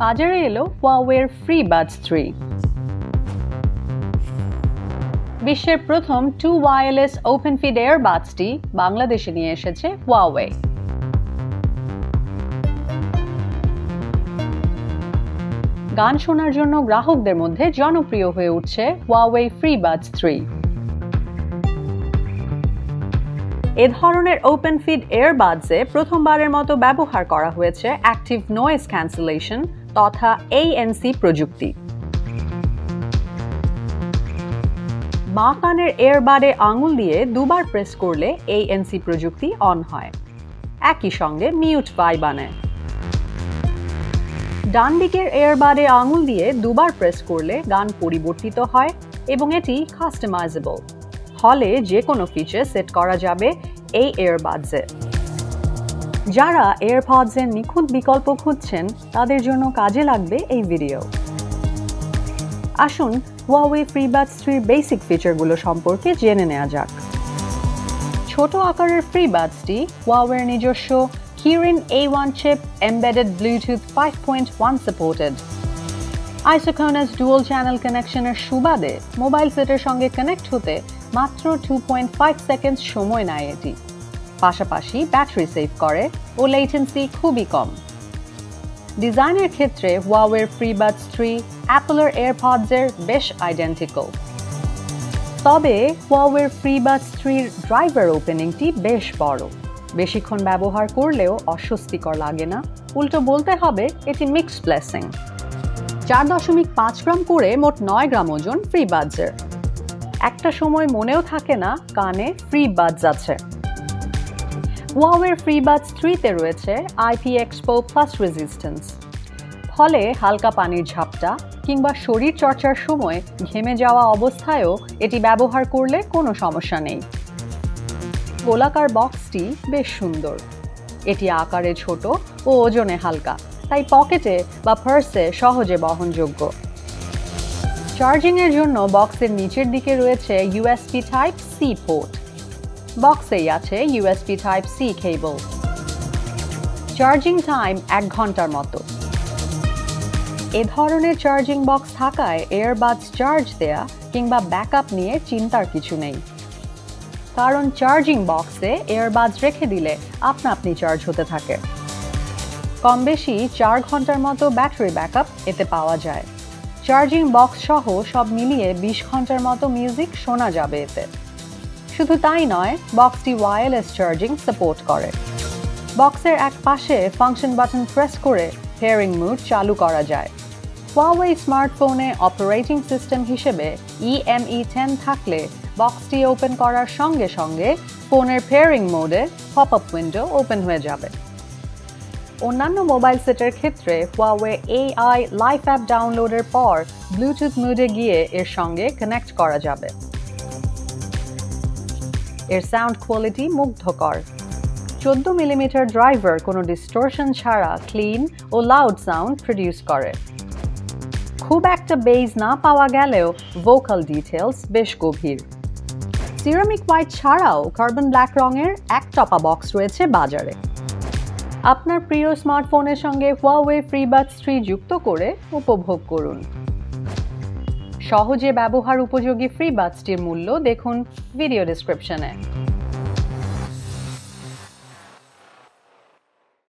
বাজারে এলো Huawei FreeBuds 3। বিশ্বের প্রথম 2 ওয়্যারলেস ওপেন ফিড এয়ারবাডসটি বাংলাদেশে নিয়ে এসেছে Huawei। গান শোনার জন্য গ্রাহকদের মধ্যে জনপ্রিয় হয়ে উঠছে Huawei FreeBuds 3। এ ধরনের ওপেন ফিড এয়ারবাডসে প্রথমবারের মতো ব্যবহার করা হয়েছে অ্যাক্টিভ নয়েজ ক্যান্সেলেশন তথা ANC প্রযুক্তি। বাঁ কানের এয়ারবাডে আঙুল দিয়ে দুবার প্রেস করলে ANC প্রযুক্তি অন হয়, একই সঙ্গে মিউট ভাইব আনে। ডান দিকের এয়ারবাডে আঙুল দিয়ে দুবার প্রেস করলে গান পরিবর্তিত হয় এবং এটি কাস্টমাইজেবল, ফলে যে কোনো ফিচার সেট করা যাবে এই এয়ারবাডসে। যারা এয়ারপডসের নিখুঁত বিকল্প খুঁজছেন তাদের জন্য কাজে লাগবে এই ভিডিও। আসুন Huawei FreeBuds 3 বেসিক ফিচারগুলো সম্পর্কে জেনে নেওয়া যাক। ছোট আকারের FreeBudsটি Huawei এর নিজস্ব Kirin A1 chip embedded Bluetooth 5.1 supported. Isochronous dual channel কানেকশনের সুবাদে মোবাইল সেটের সঙ্গে কানেক্ট হতে মাত্র 2.5 সেকেন্ড সময় নেয় এটি। পাশাপাশি ব্যাটারি সেভ করে ও লেটেন্সি খুবই কম। ডিজাইনের ক্ষেত্রে Huawei FreeBuds 3 অ্যাপলের এয়ারপডসের বেশ আইডেন্টিক্যাল। তবে Huawei FreeBuds 3 ড্রাইভার ওপেনিংটি বেশ বড়। বেশিক্ষণ ব্যবহার করলেও অস্বস্তিকর লাগে না, উল্টো বলতে হবে এটি মিক্সড ব্লেসিং। 4.5 গ্রাম করে মোট 9 গ্রাম ওজন FreeBudsের। একটা সময় মনেও থাকে না কানে FreeBuds আছে। Huawei FreeBuds 3-তে রয়েছে IPX4 প্লাস রেজিস্ট্যান্স, ফলে হালকা পানির ঝাপটা কিংবা শরীর চর্চার সময় ঘেমে যাওয়া অবস্থায়ও এটি ব্যবহার করলে কোনো সমস্যা নেই। গোলাকার বক্সটি বেশ সুন্দর। এটি আকারে ছোট ও ওজনে হালকা, তাই পকেটে বা পার্সে সহজে বহনযোগ্য। চার্জিংয়ের জন্য বক্সের নিচের দিকে রয়েছে USB Type-C পোর্ট। বক্সেই আছে USB Type-C কেবল। চার্জিং টাইম 1 ঘন্টার মতো। এ ধরনের চার্জিং বক্স থাকায় এয়ারবাডস চার্জ দেয়া কিংবা ব্যাকআপ নিয়ে চিন্তার কিছু নেই, কারণ চার্জিং বক্সে এয়ারবাডস রেখে দিলে আপনা-আপনি চার্জ হতে থাকে। কম বেশি 4 ঘন্টার মতো ব্যাটারি ব্যাকআপ এতে পাওয়া যায়। চার্জিং বক্স সহ সব মিলিয়ে 20 ঘন্টার মতো মিউজিক শোনা যাবে এতে। শুধু তাই নয়, বক্সটি ওয়্যারলেস চার্জিং সাপোর্ট করে। বক্সের এক পাশে ফাংশন বাটন প্রেস করে পেয়ারিং মোড চালু করা যায়। Huawei স্মার্টফোনে অপারেটিং সিস্টেম হিসেবে EME 10 থাকলে বক্সটি ওপেন করার সঙ্গে সঙ্গে ফোনের পেয়ারিং মোডে পপ-আপ উইন্ডো ওপেন হয়ে যাবে। অন্যান্য মোবাইল সেটের ক্ষেত্রে Huawei AI লাইফ অ্যাপ ডাউনলোডের পর ব্লুটুথ মোডে গিয়ে এর সঙ্গে কানেক্ট করা যাবে। এর সাউন্ড কোয়ালিটি মুগ্ধকর। 14 মিলিমিটার ড্রাইভার কোনো ডিস্টরশন ছাড়া ক্লিন ও লাউড সাউন্ড প্রডিউস করে। খুব একটা বেজ না পাওয়া গেলেও ভোকাল ডিটেলস বেশ গভীর। সিরামিক হোয়াইট ছাড়াও কার্বন ব্ল্যাক রঙের এক টপা বক্স রয়েছে বাজারে। আপনার প্রিয় স্মার্টফোনের সঙ্গে Huawei FreeBuds 3 যুক্ত করে উপভোগ করুন। সহজে ব্যবহার উপযোগী FreeBudsটির মূল্য দেখুন ভিডিও ডেসক্রিপশনে।